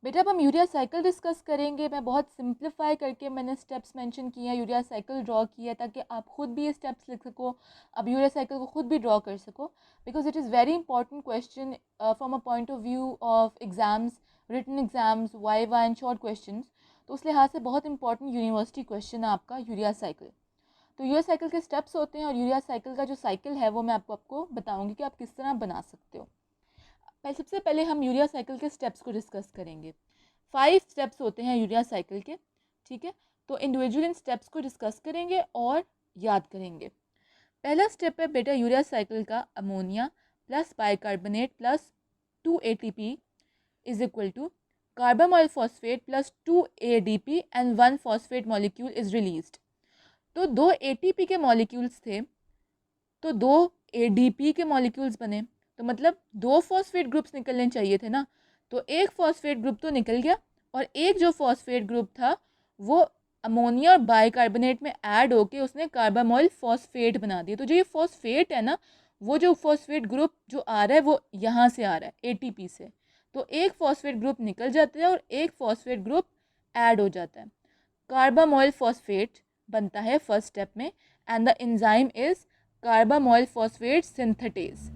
बेटा अब हम यूरिया साइकिल डिस्कस करेंगे। मैं बहुत सिंप्लीफाई करके मैंने स्टेप्स मेंशन किए हैं, यूरिया साइकिल ड्रॉ किया है ताकि आप खुद भी ये स्टेप्स लिख सको, अब यूरिया साइकिल को खुद भी ड्रॉ कर सको, because it is very important question from a point of view of exams, written exams, viva and short question. तो उस लिहाज से बहुत इंपॉर्टेंट यूनिवर्सिटी क्वेश्चन है आपका यूरिया साइकिल। तो यूरिया साइकिल के स्टेप्स होते हैं और यूरिया साइकिल का जो साइकिल है वो मैं आपको बताऊँगी कि आप किस तरह बना सकते हो। सबसे पहले हम यूरिया साइकिल के स्टेप्स को डिस्कस करेंगे। 5 स्टेप्स होते हैं यूरिया साइकिल के, ठीक है। तो इंडिविजुअल इन स्टेप्स को डिस्कस करेंगे और याद करेंगे। पहला स्टेप है बेटा यूरिया साइकिल का, ammonia plus bicarbonate plus 2 ATP is equal to carbamoyl phosphate plus 2 ADP and 1 phosphate molecule is released. तो 2 ATP के मॉलिक्यूल्स थे तो 2 ADP के मॉलिक्यूल्स बने, तो मतलब 2 फॉस्फेट ग्रुप्स निकलने चाहिए थे ना। तो एक फॉस्फेट ग्रुप तो निकल गया और एक जो फॉस्फेट ग्रुप था वो अमोनिया और बाइकार्बोनेट में ऐड होके उसने कार्बामोल फॉस्फेट बना दिया। तो जो ये फॉस्फेट है ना, वो जो फॉस्फेट ग्रुप जो आ रहा है वो यहाँ से आ रहा है ATP से। तो एक फॉस्फेट ग्रुप निकल जाता है और एक फॉस्फेट ग्रुप ऐड हो जाता है, कार्बामोल फॉस्फेट बनता है फर्स्ट स्टेप में। And the enzyme is carbamoyl phosphate synthetase,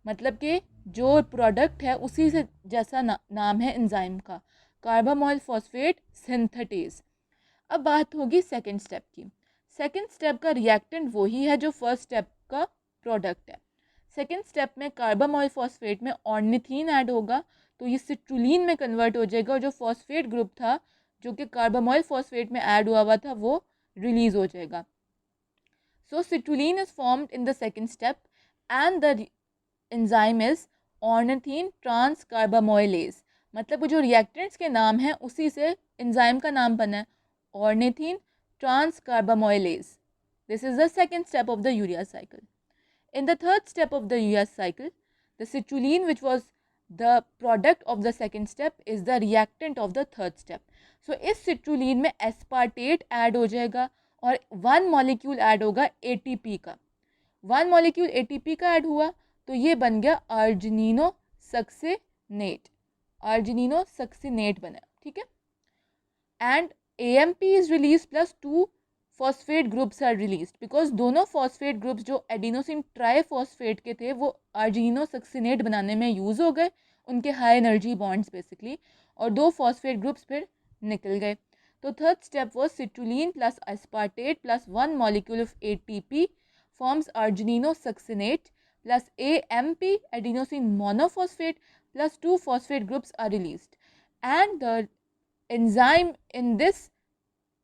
मतलब कि जो प्रोडक्ट है उसी से जैसा नाम है एंजाइम का, कार्बामोल फॉस्फेट सिंथेटेज। अब बात होगी सेकंड स्टेप की। सेकंड स्टेप का रिएक्टेंट वही है जो फर्स्ट स्टेप का प्रोडक्ट है। सेकंड स्टेप में कार्बामोल फॉस्फेट में ऑर्निथीन ऐड होगा, तो ये सिट्रुलीन में कन्वर्ट हो जाएगा और जो फॉस्फेट ग्रुप था जो कि कार्बामोल फॉस्फेट में ऐड हुआ था वो रिलीज हो जाएगा। So citrulline is formed in the second step and the enzyme is ornithine transcarbamylase। मतलब वो जो रिएक्टेंट्स के नाम हैं उसी से एंजाइम का नाम बना है, ornithine transcarbamylase। This is the second step of the urea cycle. In the third step of the urea cycle, the citrulline which was the product of the second step is the reactant of the third step. So इस citrulline में aspartate add हो जाएगा और 1 molecule add होगा ATP का। 1 molecule ATP का add हुआ तो ये बन गया अर्जिनिनो सक्सिनेट, अर्जिनिनो सक्सिनेट बना, ठीक है। And AMP is release plus 2 phosphate groups are release, because दोनों फॉस्फेट ग्रुप्स जो एडिनोसिन ट्राईफॉस्फेट के थे वो अर्जिनिनो सक्सिनेट बनाने में यूज़ हो गए, उनके हाई एनर्जी बॉन्ड्स बेसिकली, और 2 फॉस्फेट ग्रुप्स फिर निकल गए। तो third step was citrulline plus aspartate plus 1 molecule of ATP forms argininosuccinate plus AMP adenosine monophosphate plus 2 phosphate groups are released, and the enzyme in this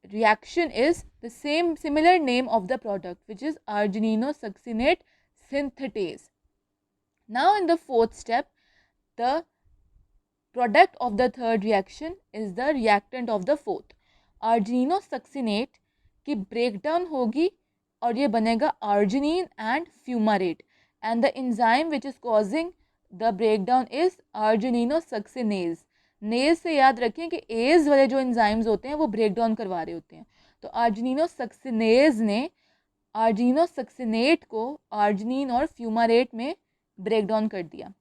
reaction is the similar name of the product, which is argininosuccinate synthetase. Now in the fourth step, the product of the third reaction is the reactant of the fourth. Argininosuccinate की breakdown होगी और ये बनेगा arginine and fumarate, and the enzyme which is causing the breakdown is argininosuccinase. नेज से याद रखें कि एज वाले जो एंजाइम्स होते हैं वो ब्रेकडाउन करवा रहे होते हैं। तो अर्जिनिनोसक्सिनेज ने अर्जिनोसक्सिनेट को अर्जिनिन और फ्यूमारेट में ब्रेकडाउन कर दिया।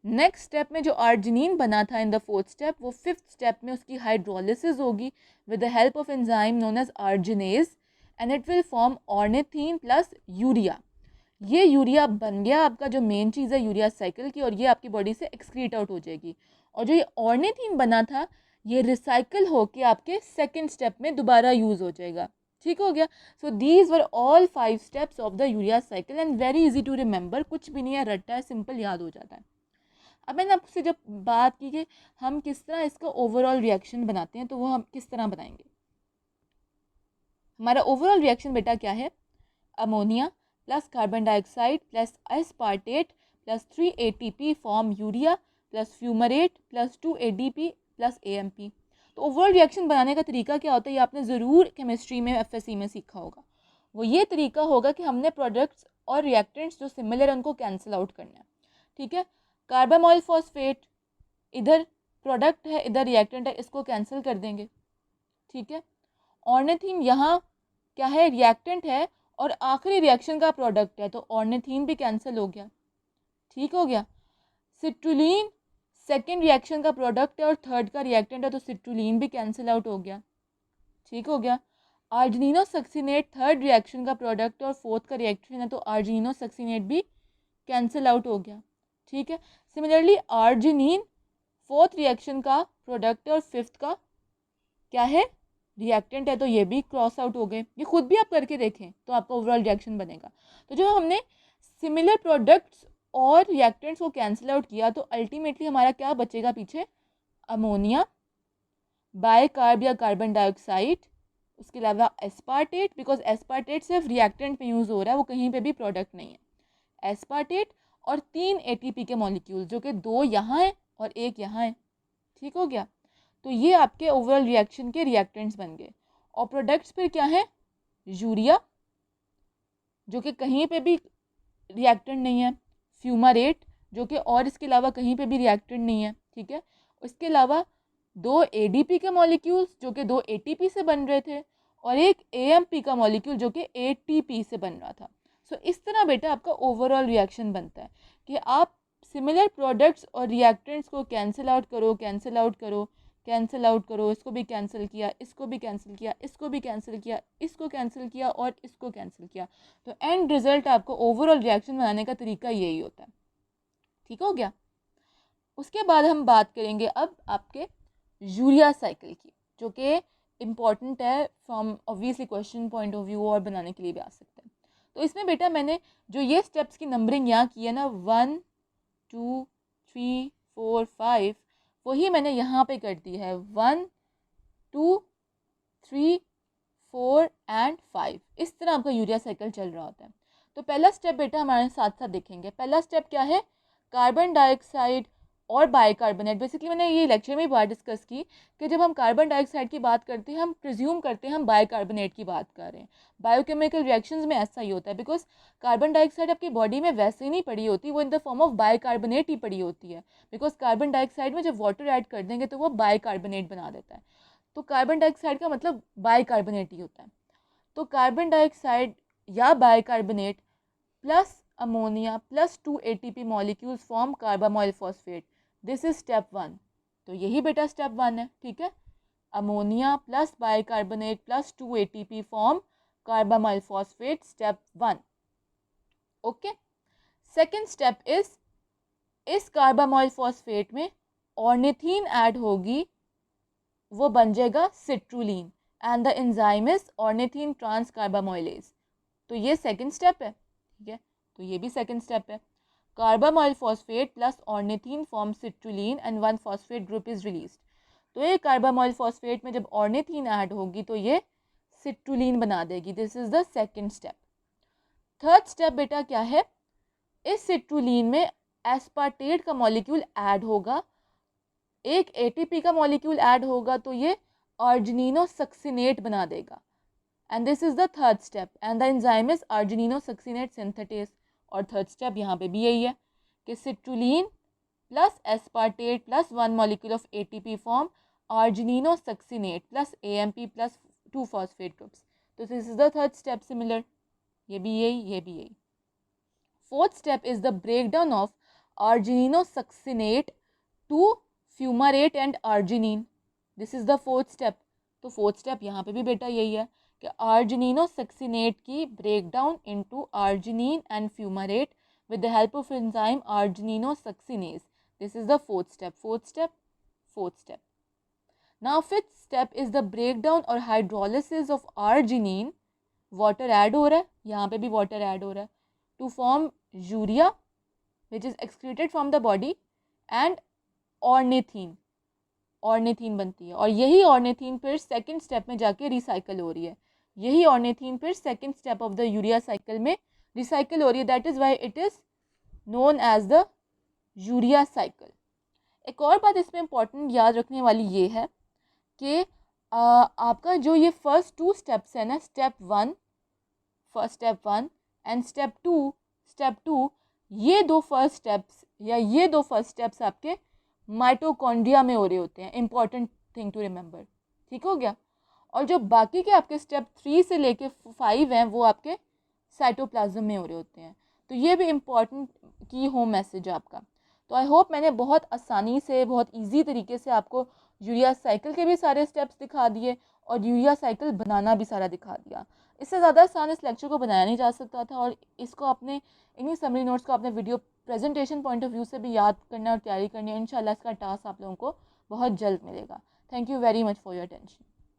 नेक्स्ट स्टेप में जो अर्जिनिन बना था इन द फोर्थ स्टेप, वो फिफ्थ स्टेप में उसकी हाइड्रोलिसिस होगी with the help of enzyme known as arginase, and it will form ornithine plus urea. ये यूरिया बन गया आपका जो मेन चीज़ है यूरिया साइकिल की, और ये आपकी बॉडी से एक्सक्रीट आउट हो जाएगी। और जो ये ऑर्निथीन बना था ये रिसाइकिल होके आपके सेकेंड स्टेप में दोबारा यूज़ हो जाएगा। ठीक हो गया। So these were all 5 steps of the urea cycle and very easy to remember, कुछ भी नहीं है, रट्टा है, सिंपल याद हो जाता है। अब मैंने आपसे जब बात की कि हम किस तरह इसका ओवरऑल रिएक्शन बनाते हैं, तो वो हम किस तरह बनाएंगे। हमारा ओवरऑल रिएक्शन बेटा क्या है, ammonia plus carbon dioxide plus aspartate plus 3 ATP form urea plus fumarate plus 2 ADP plus AMP। तो ओवरऑल रिएक्शन बनाने का तरीका क्या होता है, ये आपने ज़रूर केमिस्ट्री में FSC में सीखा होगा। वो ये तरीका होगा कि हमने प्रोडक्ट्स और रिएक्टेंट्स जो सिमिलर है उनको कैंसिल आउट करना है, ठीक है। कार्बामोल फॉस्फेट इधर प्रोडक्ट है, इधर रिएक्टेंट है, इसको कैंसिल कर देंगे, ठीक है। ऑर्निथीन यहाँ क्या है, रिएक्टेंट है, और आखिरी रिएक्शन का प्रोडक्ट है, तो ऑर्निथीन भी कैंसिल हो गया, ठीक हो गया। सिट्रुलीन सेकेंड रिएक्शन का प्रोडक्ट है और थर्ड का रिएक्टेंट है, तो सिट्रुलिन भी कैंसिल आउट हो गया, ठीक हो गया। आर्जिनिनो सक्सीनेट थर्ड रिएक्शन का प्रोडक्ट और फोर्थ का रिएक्शन है, तो आर्जिनिनो सक्सीनेट भी कैंसिल आउट हो गया, ठीक है। सिमिलरली आर्जिनिन फोर्थ रिएक्शन का प्रोडक्ट है और फिफ्थ का क्या है, रिएक्टेंट है, तो ये भी क्रॉस आउट हो गए। ये खुद भी आप करके देखें तो आपका ओवरऑल रिएक्शन बनेगा। तो जो हमने सिमिलर प्रोडक्ट्स और रिएक्टेंट्स को कैंसिल आउट किया, तो अल्टीमेटली हमारा क्या बचेगा पीछे, अमोनिया, बाय कार्ब या कार्बन डाइऑक्साइड, उसके अलावा एस्पार्टेट, बिकॉज एस्पार्टेट सिर्फ रिएक्टेंट में यूज़ हो रहा है, वो कहीं पे भी प्रोडक्ट नहीं है। एस्पार्टेट और 3 ATP के मॉलिक्यूल, जो कि 2 यहाँ हैं और 1 यहाँ है, ठीक हो गया। तो ये आपके ओवरऑल रिएक्शन के रिएक्टेंट्स बन गए। और प्रोडक्ट्स फिर क्या है, यूरिया जो कि कहीं पे भी रिएक्टेंट नहीं है, फ्यूमारेट जो कि और इसके अलावा कहीं पे भी रिएक्टेंट नहीं है, ठीक है। उसके अलावा 2 ADP के मॉलिक्यूल्स जो कि 2 ATP से बन रहे थे, और एक AMP का मॉलिक्यूल जो कि ATP से बन रहा था। सो इस तरह बेटा आपका ओवरऑल रिएक्शन बनता है कि आप सिमिलर प्रोडक्ट्स और रिएक्टेंट्स को कैंसिल आउट करो, कैंसिल आउट करो, कैंसिल आउट करो, इसको भी कैंसिल किया, इसको भी कैंसिल किया, इसको भी कैंसिल किया, इसको कैंसिल किया और इसको कैंसिल किया, तो एंड रिजल्ट आपको ओवरऑल रिएक्शन बनाने का तरीका यही होता है, ठीक हो गया। उसके बाद हम बात करेंगे अब आपके यूरिया साइकिल की, जो कि इम्पॉर्टेंट है from obviously question point of view और बनाने के लिए भी आ सकते हैं। तो इसमें बेटा मैंने जो ये स्टेप्स की नंबरिंग यहाँ की है ना, 1 2 3 4 5, वही मैंने यहाँ पे कर दी है 1 2 3 4 एंड 5। इस तरह आपका यूरिया साइकिल चल रहा होता है। तो पहला स्टेप बेटा हमारे साथ साथ देखेंगे। पहला स्टेप क्या है, कार्बन डाइऑक्साइड और बाइकार्बोनेट। बेसिकली मैंने ये लेक्चर में ही बात डिस्कस की कि जब हम कार्बन डाइऑक्साइड की बात करते हैं हम प्रिज्यूम करते हैं हम बाइकार्बोनेट की बात कर रहे हैं। बायोकेमिकल रिएक्शंस में ऐसा ही होता है, बिकॉज कार्बन डाइऑक्साइड आपकी बॉडी में वैसे ही नहीं पड़ी होती, वो in the form of bicarbonate ही पड़ी होती है। बिकॉज कार्बन डाइऑक्साइड में जब वाटर ऐड कर देंगे तो वो बाइकार्बोनेट बना देता है। तो कार्बन डाइऑक्साइड का मतलब बाइकार्बोनेट ही होता है। तो कार्बन डाइऑक्साइड या bicarbonate plus ammonia plus 2 ATP molecules form carbamoyl phosphate. This is step 1। तो यही बेटा स्टेप 1 है, ठीक है। Ammonia plus bicarbonate plus 2 ATP form carbamoyl phosphate, step 1। Okay. Second step is, इस कार्बामोइल फॉस्फेट में ऑर्निथीन ऐड होगी, वो बन जाएगा citrulline, and the enzyme is ornithine transcarbamoylase. तो ये सेकंड स्टेप है, ठीक है। तो ये भी सेकंड स्टेप है। Carbamoyl phosphate plus ornithine form citrulline and 1 phosphate group is released. तो ये कार्बामोइल फॉस्फेट में जब ऑर्निथीन ऐड होगी तो ये सिट्रुलिन बना देगी। This is the second step. Third step बेटा क्या है, इस सिट्रुलिन में एस्पार्टेट का मॉलिक्यूल ऐड होगा, एक ATP का मॉलिक्यूल ऐड होगा, तो ये आर्जिनिनो सक्सिनेट बना देगा। And this is the third step, and the enzyme is argininosuccinate synthetase. और थर्ड स्टेप यहाँ पे भी यही है कि citrulline plus aspartate plus 1 molecule of ATP form argininosuccinate plus AMP plus 2 phosphate groups. तो this is the third step similar, ये भी यही, ये भी यही। Fourth step is the breakdown of argininosuccinate to fumarate and arginine. This is the fourth step. तो fourth step यहाँ पे भी बेटा यही है कि आर्जिनिनो सक्सिनेट की breakdown into arginine and fumarate with the help of enzyme arginino succinase. This is the fourth step. Fourth step, fourth step. Now fifth step is the breakdown or hydrolysis of arginine. Water add हो रहा है, यहाँ पे भी water add हो रहा है, to form urea which is excreted from the body and ornithine. Ornithine बनती है, और यही ऑर्निथीन फिर सेकंड स्टेप में जाके रिसाइकल हो रही है। यही ऑर्निथीन फिर second step of the urea cycle में रिसाइकल हो रही है। That is why it is known as the urea cycle. एक और बात इसमें इंपॉर्टेंट याद रखने वाली ये है कि आपका जो ये फर्स्ट 2 स्टेप्स है ना, step 1 first step 1 and step 2, ये दो फर्स्ट स्टेप्स या ये दो फर्स्ट स्टेप्स आपके माइटोकॉन्ड्रिया में हो रहे होते हैं। इंपॉर्टेंट थिंग टू रिमेंबर, ठीक हो गया। और जो बाकी के आपके स्टेप 3 से लेके 5 हैं वो आपके साइटोप्लाज्म में हो रहे होते हैं। तो ये भी इम्पॉर्टेंट की होम मैसेज आपका। तो आई होप मैंने बहुत आसानी से, बहुत ईजी तरीके से आपको यूरिया साइकिल के भी सारे स्टेप्स दिखा दिए और यूरिया साइकिल बनाना भी सारा दिखा दिया। इससे ज़्यादा आसान इस लेक्चर को बनाया नहीं जा सकता था, और इसको अपने इन्हीं समरी नोट्स को अपने video presentation point of view से भी याद करना और तैयारी करनी है। इंशाल्लाह इसका टास्क आप लोगों को बहुत जल्द मिलेगा। Thank you very much for your attention.